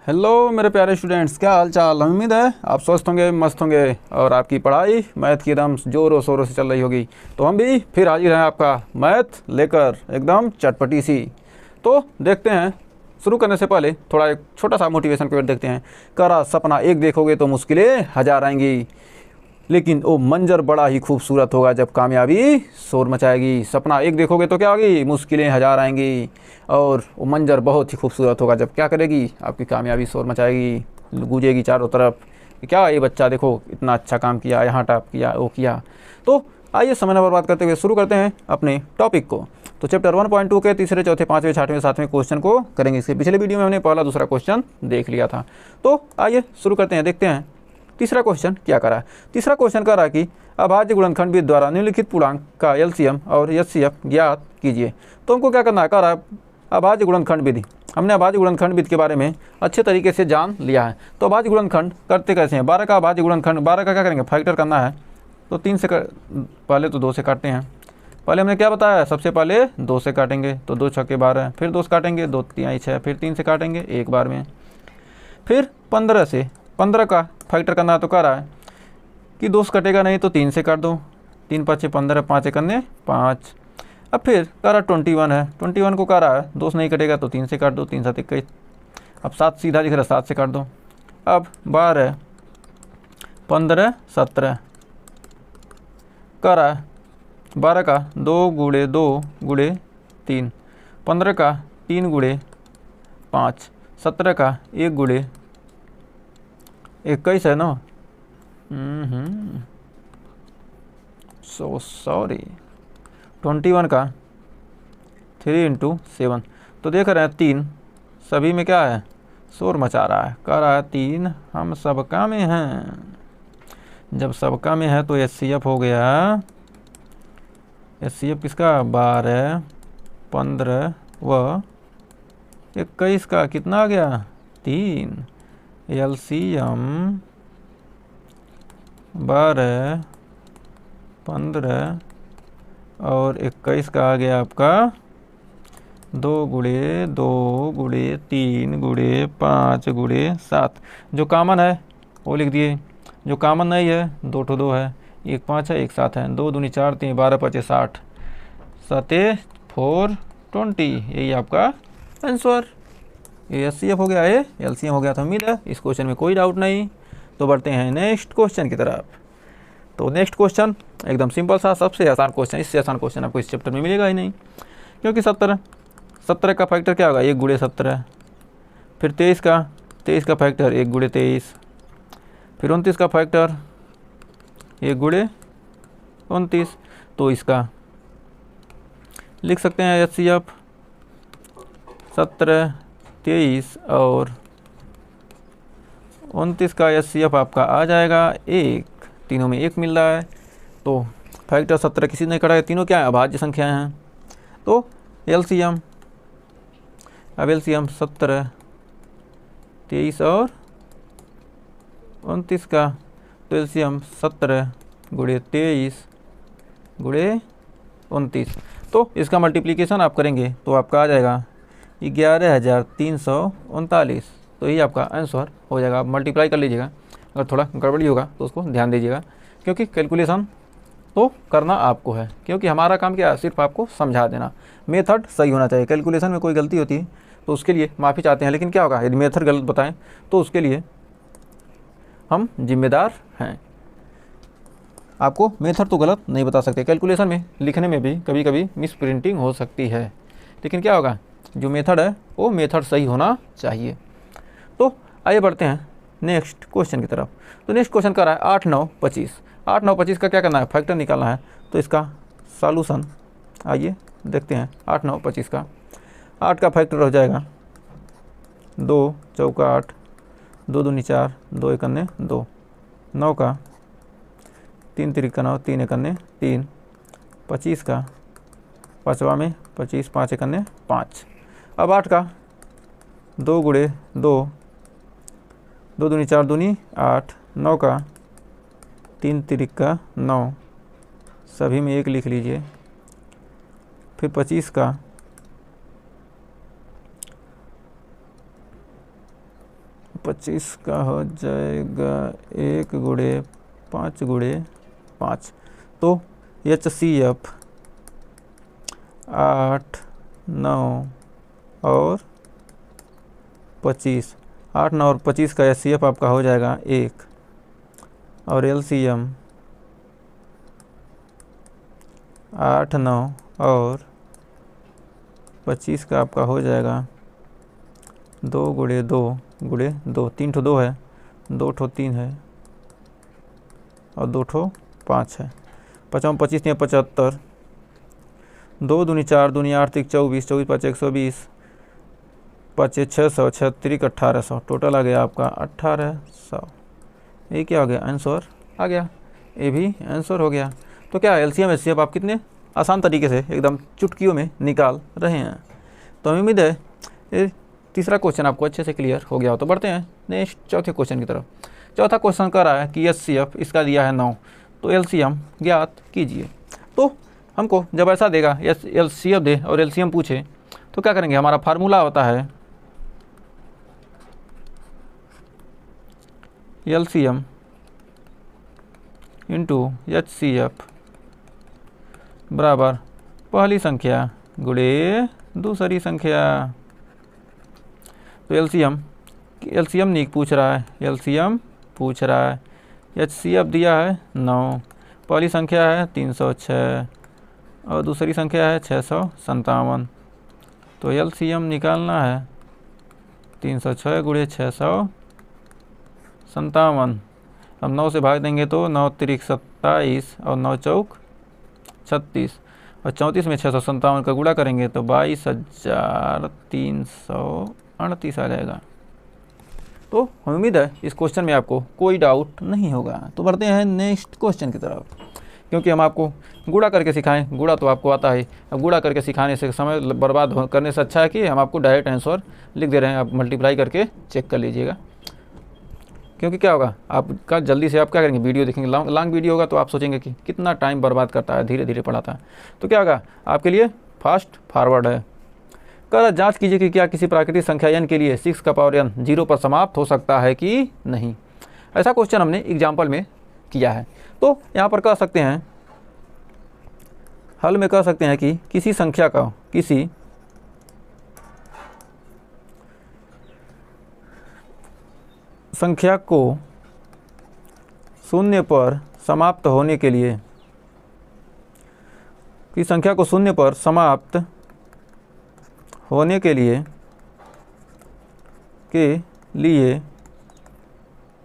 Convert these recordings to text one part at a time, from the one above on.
Hello मेरे प्यारे students, क्या हाल चाल। उम्मीद है आप स्वस्थ होंगे, मस्त होंगे और आपकी पढ़ाई मैथ की एकदम जोरों शोरों से चल रही होगी। तो हम भी फिर हाजिर हैं आपका मैथ लेकर, एकदम चटपटी सी। तो देखते हैं, शुरू करने से पहले थोड़ा एक छोटा सा मोटिवेशन क्वेट देखते हैं। करा सपना एक देखोगे तो मुश्किलें हजार आएंगी, लेकिन वो मंजर बड़ा ही खूबसूरत होगा जब कामयाबी शोर मचाएगी। सपना एक देखोगे तो क्या होगी, मुश्किलें हजार आएंगी, और वो मंजर बहुत ही खूबसूरत होगा जब क्या करेगी, आपकी कामयाबी शोर मचाएगी, गूंजेगी चारों तरफ कि क्या ये बच्चा देखो इतना अच्छा काम किया, यहाँ टॉप किया, वो किया। तो आइए समय न बर्बाद करते हुए शुरू करते हैं अपने टॉपिक को। तो चैप्टर 1.2 के तीसरे, चौथे, पाँचवें, छठवें, सातवें क्वेश्चन को करेंगे। इसके पिछले वीडियो में हमने पहला दूसरा क्वेश्चन देख लिया था। तो आइए शुरू करते हैं, देखते हैं तीसरा क्वेश्चन क्या करा है। तीसरा क्वेश्चन कह रहा है कि अभाज्य गुणनखंड विधि द्वारा निम्नलिखित पूर्णांक का एलसीएम और एचसीएफ ज्ञात कीजिए। तो हमको क्या करना है, कह रहा है अभाज्य गुणनखंड विधि। हमने अभाज्य गुणनखंड विधि के बारे में अच्छे तरीके से जान लिया है। तो अभाज्य गुणनखंड करते कैसे हैं, 12 का अभाज्य गुणनखंड, 12 का क्या करेंगे, फैक्टर करना है। तो 3 से पहले तो 2 से काटते हैं। पहले हमने क्या बताया, सबसे पहले 2 से काटेंगे तो 2 छक्के 12, फिर 2 से काटेंगे 2 तिहाई 6, फिर 3 से काटेंगे एक बार में, फिर 15 से 15 का फैक्टर करना है। तो कह रहा है कि 2 से कटेगा नहीं तो 3 से काट दो, 3 5 15, 5 1 5। अब फिर कह रहा 21 है, 21 को कह रहा है 2 से नहीं कटेगा तो 3 से काट दो, 3 7 21। अब 7 सीधा दिख रहा है, 7 से काट दो। अब 12 15 17 कह रहा है 12 का 2 गुणे 2 गुणे 3, 15 का 3 गुणे 5, 17 का 1 गुणे 21 है ना। सो सॉरी, 21 का 3 × 7। तो देख रहे हैं 3 सभी में क्या है, शोर मचा रहा है। कह रहा है 3 हम सबका में हैं। जब सबका में है तो एचसीएफ हो गया, एचसीएफ किसका, 12 15 व 21 का कितना आ गया, 3। एलसीएम 12 15 और 21 का आ गया आपका 2 गुणे 2 गुणे 3 गुणे 5 गुणे 7। जो कामन है वो लिख दिए, जो कामन नहीं है 2 ठो 2 है, 1 5 है 1 7 है, 2 दूनी 4 3 12 5 60, 7 4 20। यही आपका आंसर, ये एचसीएफ हो गया, ये एलसीएम हो गया। तो उम्मीद है इस क्वेश्चन में कोई डाउट नहीं। तो बढ़ते हैं नेक्स्ट क्वेश्चन की तरफ। तो नेक्स्ट क्वेश्चन एकदम सिंपल सा, सबसे आसान क्वेश्चन। इससे आसान क्वेश्चन आपको इस चैप्टर में मिलेगा ही नहीं, क्योंकि 17 का फैक्टर क्या होगा, 1 गुणे 17। फिर 23 का फैक्टर 1 गुणे 23। फिर 29 का फैक्टर 1 गुणे 29। तो इसका लिख सकते हैं एचसीएफ 17 23 और 29 का एचसीएफ आपका आ जाएगा 1। तीनों में 1 मिल रहा है, तो फैक्टर 17 किसी ने कटा, तीनों क्या है, अभाज्य संख्याएं हैं। तो एलसीएम, अब एलसीएम 17 23 और 29 का, तो एलसीएम 17 गुणे 23 गुणे 29। तो इसका मल्टीप्लिकेशन आप करेंगे तो आपका आ जाएगा 11,339। तो ये आपका आंसर हो जाएगा। आप मल्टीप्लाई कर लीजिएगा, अगर थोड़ा गड़बड़ी होगा तो उसको ध्यान दीजिएगा, क्योंकि कैलकुलेशन तो करना आपको है, क्योंकि हमारा काम क्या है, सिर्फ आपको समझा देना। मेथड सही होना चाहिए। कैलकुलेशन में कोई गलती होती है तो उसके लिए माफ़ी चाहते हैं, लेकिन क्या होगा यदि मेथड गलत बताएं तो उसके लिए हम जिम्मेदार हैं। आपको मेथड तो गलत नहीं बता सकते, कैलकुलेशन में लिखने में भी कभी कभी मिस प्रिंटिंग हो सकती है, लेकिन क्या होगा, जो मेथड है वो मेथड सही होना चाहिए। तो आइए बढ़ते हैं नेक्स्ट क्वेश्चन की तरफ। तो नेक्स्ट क्वेश्चन कर रहा है 8 9 25। 8 9 25 का क्या करना है, फैक्टर निकालना है। तो इसका सॉल्यूशन आइए देखते हैं। 8 9 25 का 8 का फैक्टर हो जाएगा 2 चौका 8, 2 दूनी 4, 2 1 2, 9 का 3 3 9, 3 1 3, 25 का 5वां में 25, 5 1 5। अब 8 का 2 गुणे 2, 2 दूनी 4 दूनी 8, 9 का 3 3 9, सभी में 1 लिख लीजिए। फिर 25 का 25 का हो जाएगा 1 गुणे 5 गुणे 5, तो HCF 8, 9 और 25, 8, 9 और 25 का HCF आपका हो जाएगा 1, और LCM 8, 9 और 25 का आपका हो जाएगा 2 गुणे 2 गुणे 2, 3 ठो 2 है, 2 ठो 3 है और 2 ठो 5 है। 5 25 नहीं 75, 2 दूनी 4, दूनी 8 3 24, 24 5 120, 5 600, 36 1800, टोटल आ गया आपका 1800। ये क्या हो गया, आंसर आ गया, ये भी आंसर हो गया। तो क्या LCM HCF आप कितने आसान तरीके से एकदम चुटकियों में निकाल रहे हैं। तो हमें उम्मीद है ये तीसरा क्वेश्चन आपको अच्छे से क्लियर हो गया हो। तो बढ़ते हैं नेक्स्ट चौथे क्वेश्चन की तरफ। चौथा क्वेश्चन कह रहा है कि HCF इसका दिया है 9, तो LCM ज्ञात कीजिए। तो हमको जब ऐसा देगा LCF दे और LCM पूछे तो क्या करेंगे, हमारा फार्मूला होता है LCM इंटू HCF बराबर पहली संख्या गुणे दूसरी संख्या। तो LCM नहीं पूछ रहा है, LCM पूछ रहा है, HCF दिया है 9, पहली संख्या है 306 और दूसरी संख्या है 657। तो LCM निकालना है 306 गुणे 657। अब 9 से भाग देंगे तो 9 3 27 और 9 चौक 36 और 34 में 657 का गुणा करेंगे तो 22,338 आ जाएगा। तो हमें उम्मीद है इस क्वेश्चन में आपको कोई डाउट नहीं होगा। तो बढ़ते हैं नेक्स्ट क्वेश्चन की तरफ, क्योंकि हम आपको गुणा करके सिखाएं, गुणा तो आपको आता है, अब गुणा करके सिखाने से समय बर्बाद करने से अच्छा है कि हम आपको डायरेक्ट आंसर लिख दे रहे हैं, आप मल्टीप्लाई करके चेक कर लीजिएगा। क्योंकि क्या होगा, आपका जल्दी से आप क्या करेंगे, वीडियो देखेंगे, लॉन्ग वीडियो होगा तो आप सोचेंगे कि कितना टाइम बर्बाद करता है, धीरे धीरे पढ़ाता है। तो क्या होगा, आपके लिए फास्ट फॉरवर्ड है। कर जांच कीजिए कि क्या किसी प्राकृतिक संख्या n के लिए 6 का पावर n 0 पर समाप्त हो सकता है कि नहीं। ऐसा क्वेश्चन हमने एग्जाम्पल में किया है। तो यहाँ पर कह सकते हैं, हल में कह सकते हैं कि किसी संख्या का किसी संख्या को शून्य पर समाप्त होने के लिए, किसी संख्या को शून्य पर समाप्त होने के लिए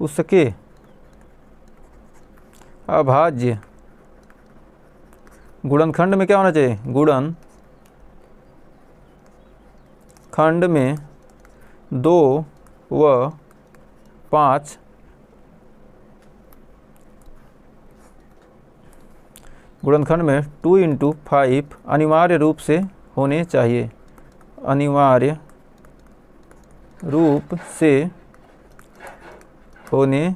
उसके अभाज्य गुणनखंड में क्या होना चाहिए, गुणनखंड में 2 व 5 गुणनखंड में 2 × 5 अनिवार्य रूप से होने चाहिए, अनिवार्य रूप से होने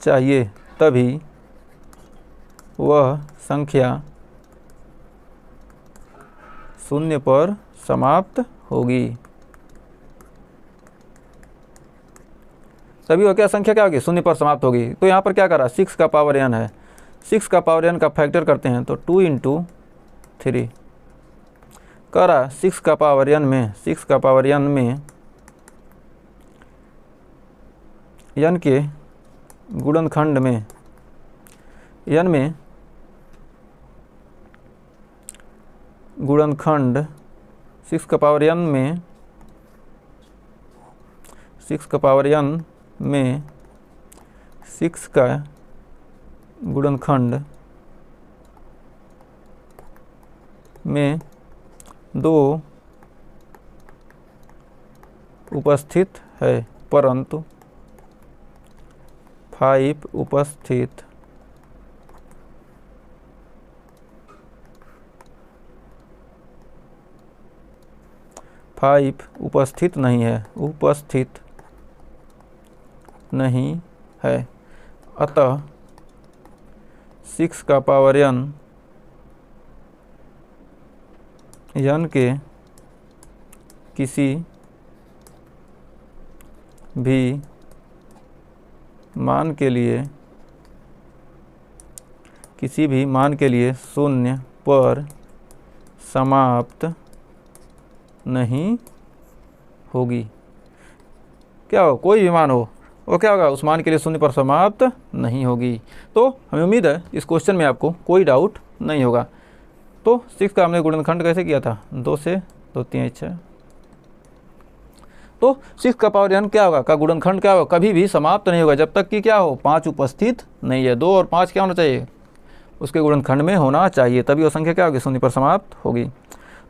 चाहिए, तभी वह संख्या शून्य पर समाप्त होगी। तभी वह क्या संख्या क्या होगी, शून्य पर समाप्त होगी। तो यहाँ पर क्या करा, 6 का पावर n है, 6 का पावर n का फैक्टर करते हैं तो 2 × 3 करा, 6 का पावर n में, 6 का पावर n में n के गुणनखंड में, n में गुणनखंड 6 का पावर n में, 6 का पावर n में 6 का गुणनखंड में 2 उपस्थित है, परंतु 5 उपस्थित नहीं है, उपस्थित नहीं है। अतः 6 का पावर n के किसी भी मान के लिए शून्य पर समाप्त नहीं होगी। क्या हो, कोई भी मान हो वो क्या होगा, उस मान के लिए शून्य पर समाप्त नहीं होगी। तो हमें उम्मीद है इस क्वेश्चन में आपको कोई डाउट नहीं होगा। तो 6 का हमने गुणनखंड कैसे किया था, 2 से 2 3 6। तो 6 का पावर n क्या होगा, का गुणनखंड क्या होगा, कभी भी समाप्त नहीं होगा जब तक कि क्या हो, 5 उपस्थित नहीं है। 2 और 5 क्या होना चाहिए, उसके गुणनखंड में होना चाहिए, तभी वो संख्या क्या होगी, शून्य पर समाप्त होगी।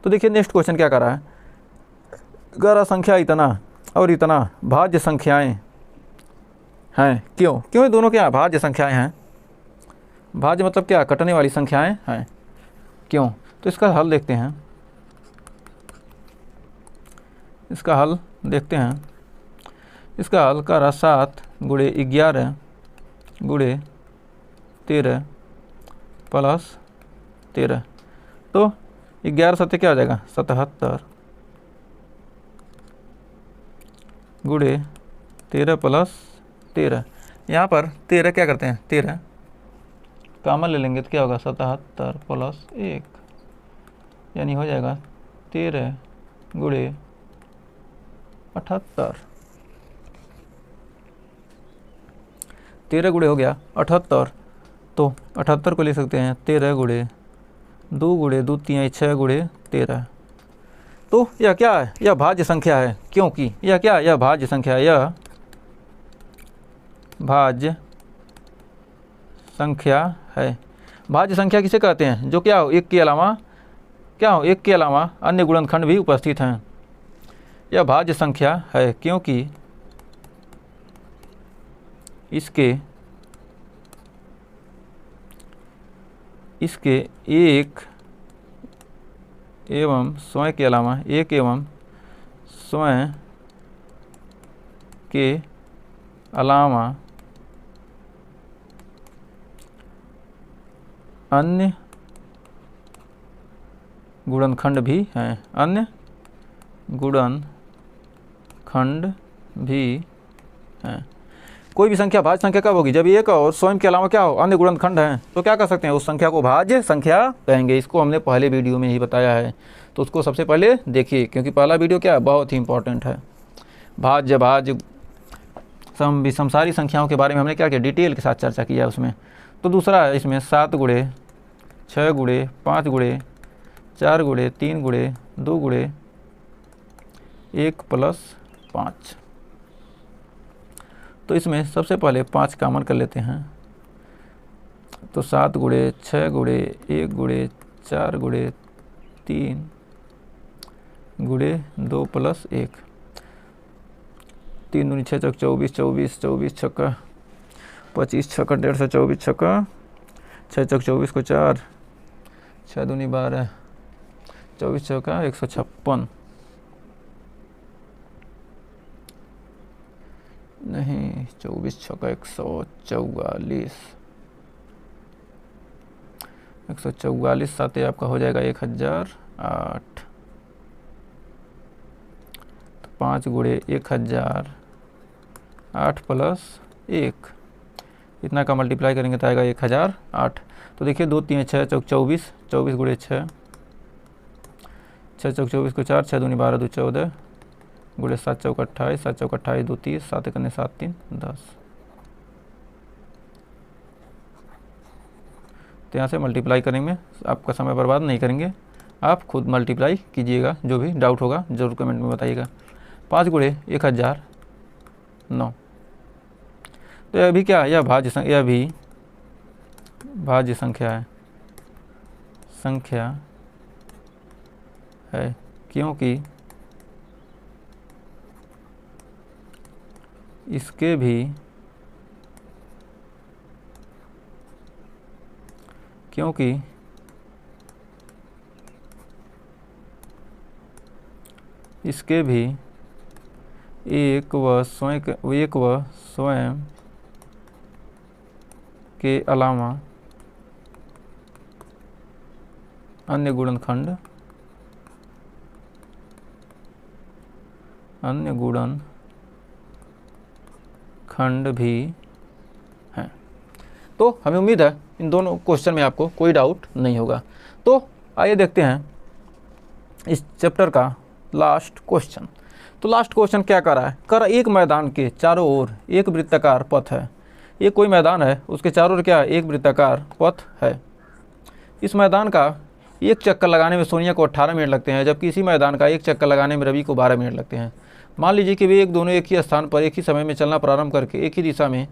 तो देखिए नेक्स्ट क्वेश्चन क्या कर रहा है, अगर संख्या इतना और इतना भाज्य संख्याएं हैं, क्यों ये दोनों क्या भाज्य संख्याएं हैं। भाज्य मतलब क्या, कटने वाली संख्याएं हैं, क्यों। तो इसका हल देखते हैं, इसका हल कर रहा 7 गुणे 11 गुणे 13 प्लस 13। तो 11 सत्य क्या हो जाएगा, 77 गुणे 13 प्लस 13। यहाँ पर 13 क्या करते हैं, 13 कॉमन ले लेंगे तो क्या होगा, 77 प्लस 1, यानी हो जाएगा 13 गुणे 78। 13 गुणे हो गया 78। तो 78 को ले सकते हैं 13 गुणे 2 गुणे 2 3 6 गुणे 13। तो यह क्या है, यह भाज्य संख्या है, क्योंकि यह क्या है, यह भाज्य संख्या है, यह भाज्य संख्या है। भाज्य संख्या किसे कहते हैं, जो क्या हो, एक के अलावा अन्य गुणनखंड भी उपस्थित हैं। यह भाज्य संख्या है क्योंकि इसके एक एवं स्वयं के अलावा अन्य गुणनखंड भी हैं, कोई भी संख्या भाज्य संख्या कब होगी, जब एक और स्वयं के अलावा क्या हो, अन्य गुणनखंड हैं। तो क्या कर सकते हैं, उस संख्या को भाज्य संख्या कहेंगे। इसको हमने पहले वीडियो में ही बताया है, तो उसको सबसे पहले देखिए, क्योंकि पहला वीडियो क्या है, बहुत ही इंपॉर्टेंट है। भाज्य विषम सारी संख्याओं के बारे में हमने क्या किया, डिटेल के साथ चर्चा किया है उसमें। तो दूसरा है इसमें 7 गुणे 6 गुणे 5 गुणे 4 गुणे 3 गुणे 2 गुणे 1 प्लस 5। तो इसमें सबसे पहले 5 कॉमन कर लेते हैं। तो 7 गुणे 6 गुणे 1 गुणे 4 गुणे 3 गुणे 2 प्लस 1। 3 दूनी 6 चौक 24 24 24 छक्का 25 छक्का 150 24 छक्का 6 चौक 24 को 4 6 दूनी 12 24 चौका 156 नहीं 24 छक्का 144 144 साथ आपका हो जाएगा 1008। तो 5 गुणे 1000 8 प्लस 1, इतना का मल्टीप्लाई करेंगे तो आएगा 1008। तो देखिए 2 3 6 चौक 24 24 गुणे 6 6 चौक 24 को 4 6 दूनी 12 2 14 गुणे 7 चौक 28 7 चौक 28 2 30 7 करने 7 3 10। तो यहाँ से मल्टीप्लाई करेंगे, आपका समय बर्बाद नहीं करेंगे, आप खुद मल्टीप्लाई कीजिएगा। जो भी डाउट होगा जरूर कमेंट में बताइएगा। 5 गुणे 1000 9। तो यह भी क्या है, यह भाज्य संख्या है क्योंकि इसके भी एक व स्वयं के अलावा अन्य गुणनखंड खंड भी हैं। तो हमें उम्मीद है इन दोनों क्वेश्चन में आपको कोई डाउट नहीं होगा। तो आइए देखते हैं इस चैप्टर का लास्ट क्वेश्चन। तो लास्ट क्वेश्चन क्या कर रहा है, एक मैदान के चारों ओर एक वृत्ताकार पथ है। ये कोई मैदान है, उसके चारों ओर क्या है, एक वृत्ताकार पथ है। इस मैदान का एक चक्कर लगाने में सोनिया को 18 मिनट लगते हैं, जबकि इसी मैदान का एक चक्कर लगाने में रवि को 12 मिनट लगते हैं। मान लीजिए कि वे दोनों एक ही स्थान पर एक ही समय में चलना प्रारंभ करके एक ही दिशा में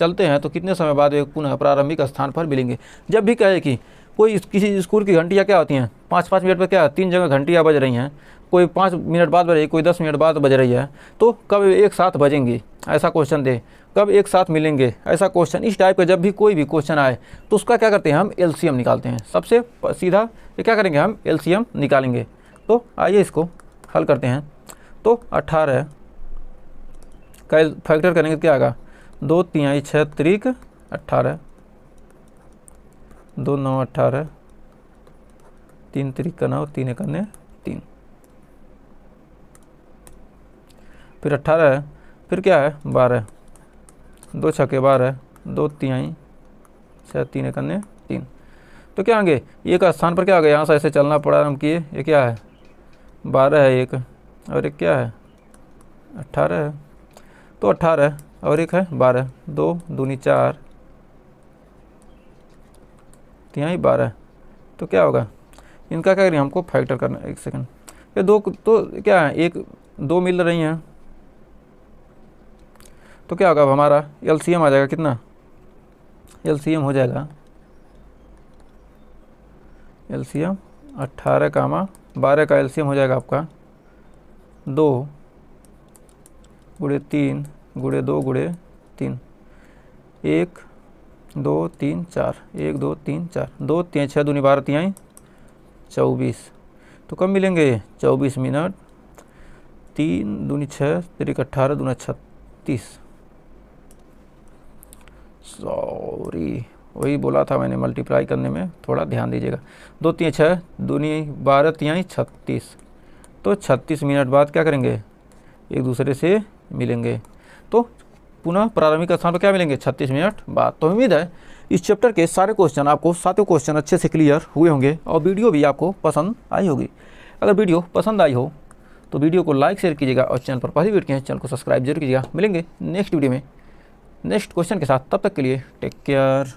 चलते हैं, तो कितने समय बाद वे पुनः प्रारंभिक स्थान पर मिलेंगे। जब भी कहे कि कोई किसी स्कूल की घंटियाँ क्या होती हैं, 5-5 मिनट पर क्या 3 जगह घंटियाँ बज रही हैं, कोई 5 मिनट बाद बज रही है, कोई 10 मिनट बाद बज रही है, तो कब एक साथ बजेंगी ऐसा क्वेश्चन दे, कब एक साथ मिलेंगे ऐसा क्वेश्चन, इस टाइप का जब भी कोई भी क्वेश्चन आए तो उसका क्या करते हैं, हम एलसीएम निकालते हैं। सबसे सीधा ये क्या करेंगे, हम एलसीएम निकालेंगे। तो आइए इसको हल करते हैं। तो 18 का फैक्टर करेंगे तो क्या आएगा, 2 तिहाई 6 त्रिक 18, 2 9 18, 3 त्रिक का 9, 3 एक 3, फिर 18 है, फिर क्या है 12, 2 छक्के 12, 2 तिहाई 6 3 एक 3। तो क्या आएंगे, एक स्थान पर क्या आ गया, यहाँ से ऐसे चलना प्रारंभ किए, ये क्या है 12 है एक, और एक क्या है 18 है। तो 18 और एक है 12, 2 दूनी 4 तिहाई 12। तो क्या होगा, इनका क्या करेंगे, हमको फैक्टर करना है। एक सेकंड, ये दो तो क्या है, एक 2 मिल रही हैं, तो क्या होगा, अब हमारा एलसीएम आ जाएगा कितना, एलसीएम हो जाएगा, एलसीएम 18 का 12 का एलसीएम हो जाएगा आपका 2 गुणे 3 गुणे 2 गुणे 3, 1 2 3 4, 1 2 3 4, 2 3 6 दूनी 12 तिहाई 24। तो कब मिलेंगे, 24 मिनट, 3 दूनी 6 तिरिक 18 दूना 36। सॉरी, वही बोला था मैंने, मल्टीप्लाई करने में थोड़ा ध्यान दीजिएगा। 2 3 6 दूनी 12 तिहाई 36। तो 36 मिनट बाद क्या करेंगे, एक दूसरे से मिलेंगे। तो पुनः प्रारंभिक स्थान पर क्या मिलेंगे, 36 मिनट बाद। तो उम्मीद है इस चैप्टर के सारे क्वेश्चन आपको, सातों क्वेश्चन अच्छे से क्लियर हुए होंगे और वीडियो भी आपको पसंद आई होगी। अगर वीडियो पसंद आई हो तो वीडियो को लाइक शेयर कीजिएगा और चैनल पर पहली वीडियो के चैनल को सब्सक्राइब जरूर कीजिएगा। मिलेंगे नेक्स्ट वीडियो में नेक्स्ट क्वेश्चन के साथ, तब तक के लिए टेक केयर।